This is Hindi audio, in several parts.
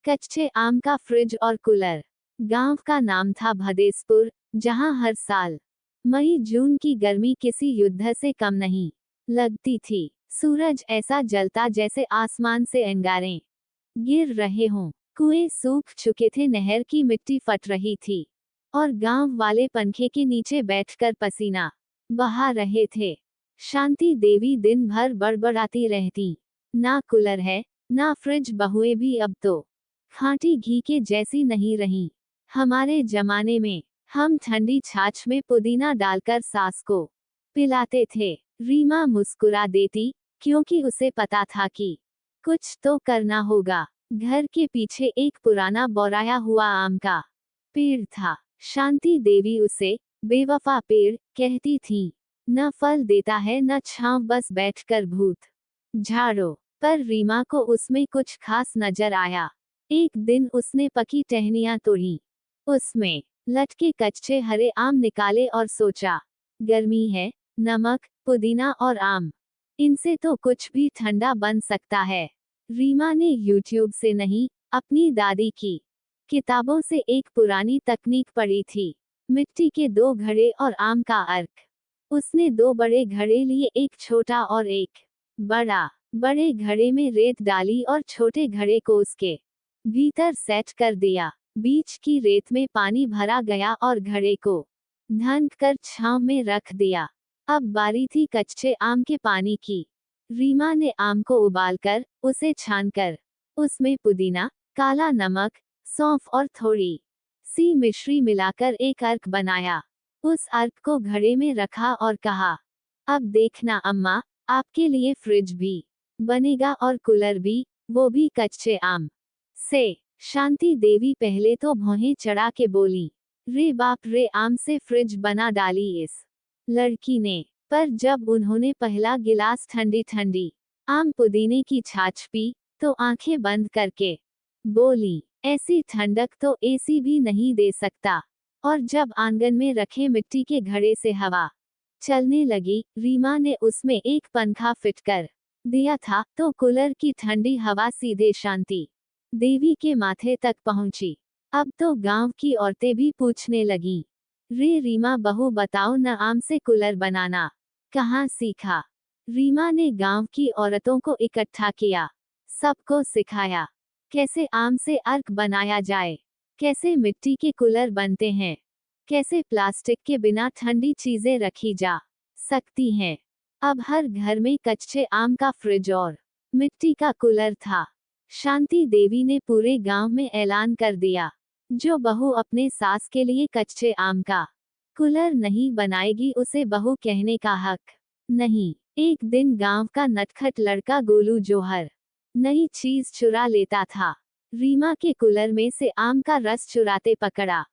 कच्चे आम का फ्रिज और कूलर। गांव का नाम था भदेसपुर, जहां हर साल मई जून की गर्मी किसी युद्ध से कम नहीं लगती थी। सूरज ऐसा जलता जैसे आसमान से अंगारे गिर रहे हों। कुएं सूख चुके थे, नहर की मिट्टी फट रही थी और गांव वाले पंखे के नीचे बैठकर पसीना बहा रहे थे। शांति देवी दिन भर बड़बड़ाती रहती, ना कूलर है ना फ्रिज, बहुएं भी अब तो खाटी घी के जैसी नहीं रही। हमारे जमाने में हम ठंडी छाछ में पुदीना डालकर सास को पिलाते थे। रीमा मुस्कुरा देती, क्योंकि उसे पता था कि कुछ तो करना होगा। घर के पीछे एक पुराना बौराया हुआ आम का पेड़ था। शांति देवी उसे बेवफा पेड़ कहती थी। न फल देता है न छांव, बस बैठकर भूत झाड़ो। पर रीमा को उसमें कुछ खास नजर आया। एक दिन उसने पकी टहनियां तोड़ी, उसमें लटके कच्चे हरे आम निकाले और सोचा, गर्मी है, नमक, पुदीना और आम, इनसे तो कुछ भी ठंडा बन सकता है। रीमा ने यूट्यूब से नहीं, अपनी दादी की किताबों से एक पुरानी तकनीक पढ़ी थी, मिट्टी के 2 घड़े और आम का अर्क। उसने 2 बड़े घड़े लिए, एक छोटा और एक बड़ा। बड़े घड़े में रेत डाली और छोटे घड़े को उसके भीतर सेट कर दिया। बीच की रेत में पानी भरा गया और घड़े को ढक कर छांव में रख दिया। अब बारी थी कच्चे आम के पानी की। रीमा ने आम को उबालकर, उसे छानकर उसमें पुदीना, काला नमक, सौंफ और थोड़ी सी मिश्री मिलाकर एक अर्क बनाया। उस अर्क को घड़े में रखा और कहा, अब देखना अम्मा, आपके लिए फ्रिज भी बनेगा और कूलर भी, वो भी कच्चे आम से। शांति देवी पहले तो भौहें चढ़ा के बोली, रे बाप रे, आम से फ्रिज बना डाली इस लड़की ने। पर जब उन्होंने पहला गिलास ठंडी ठंडी आम पुदीने की छाछ पी, तो आंखें बंद करके बोली, ऐसी ठंडक तो एसी भी नहीं दे सकता। और जब आंगन में रखे मिट्टी के घड़े से हवा चलने लगी, रीमा ने उसमें एक पंखा फिट कर दिया था, तो कूलर की ठंडी हवा सीधे शांति देवी के माथे तक पहुंची। अब तो गांव की औरतें भी पूछने लगीं, रे रीमा बहू, बताओ न, आम से कूलर बनाना कहाँ सीखा? रीमा ने गांव की औरतों को इकट्ठा किया, सबको सिखाया कैसे आम से अर्क बनाया जाए, कैसे मिट्टी के कूलर बनते हैं, कैसे प्लास्टिक के बिना ठंडी चीजें रखी जा सकती हैं। अब हर घर में कच्चे आम का फ्रिज और मिट्टी का कूलर था। शांति देवी ने पूरे गांव में ऐलान कर दिया, जो बहू अपने सास के लिए कच्चे आम का कूलर नहीं बनाएगी, उसे बहू कहने का हक नहीं। एक दिन गांव का नटखट लड़का गोलू, जो हर नई चीज चुरा लेता था, रीमा के कूलर में से आम का रस चुराते पकड़ा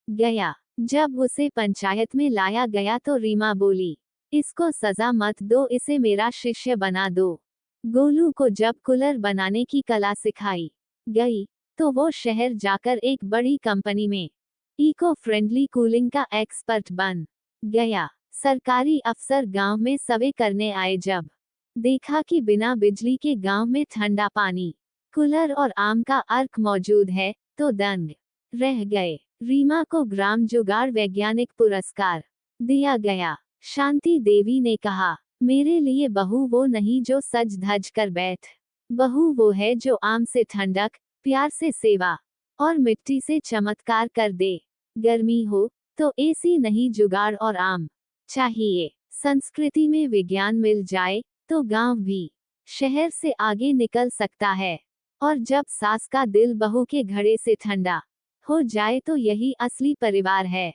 गया। जब उसे पंचायत में लाया गया तो रीमा बोली, इसको सजा मत दो, इसे मेरा शिष्य बना दो। गोलू को जब कूलर बनाने की कला सिखाई गई, तो वो शहर जाकर एक बड़ी कंपनी में इको फ्रेंडली कूलिंग का एक्सपर्ट बन गया। सरकारी अफसर गांव में सर्वे करने आए, जब देखा कि बिना बिजली के गांव में ठंडा पानी, कूलर और आम का अर्क मौजूद है, तो दंग रह गए। रीमा को ग्राम जुगाड़ वैज्ञानिक पुरस्कार दिया गया। शांति देवी ने कहा, मेरे लिए बहू वो नहीं जो सज धज कर बैठ, बहू वो है जो आम से ठंडक, प्यार से सेवा और मिट्टी से चमत्कार कर दे। गर्मी हो तो एसी नहीं, जुगाड़ और आम चाहिए। संस्कृति में विज्ञान मिल जाए तो गांव भी शहर से आगे निकल सकता है। और जब सास का दिल बहू के घड़े से ठंडा हो जाए, तो यही असली परिवार है।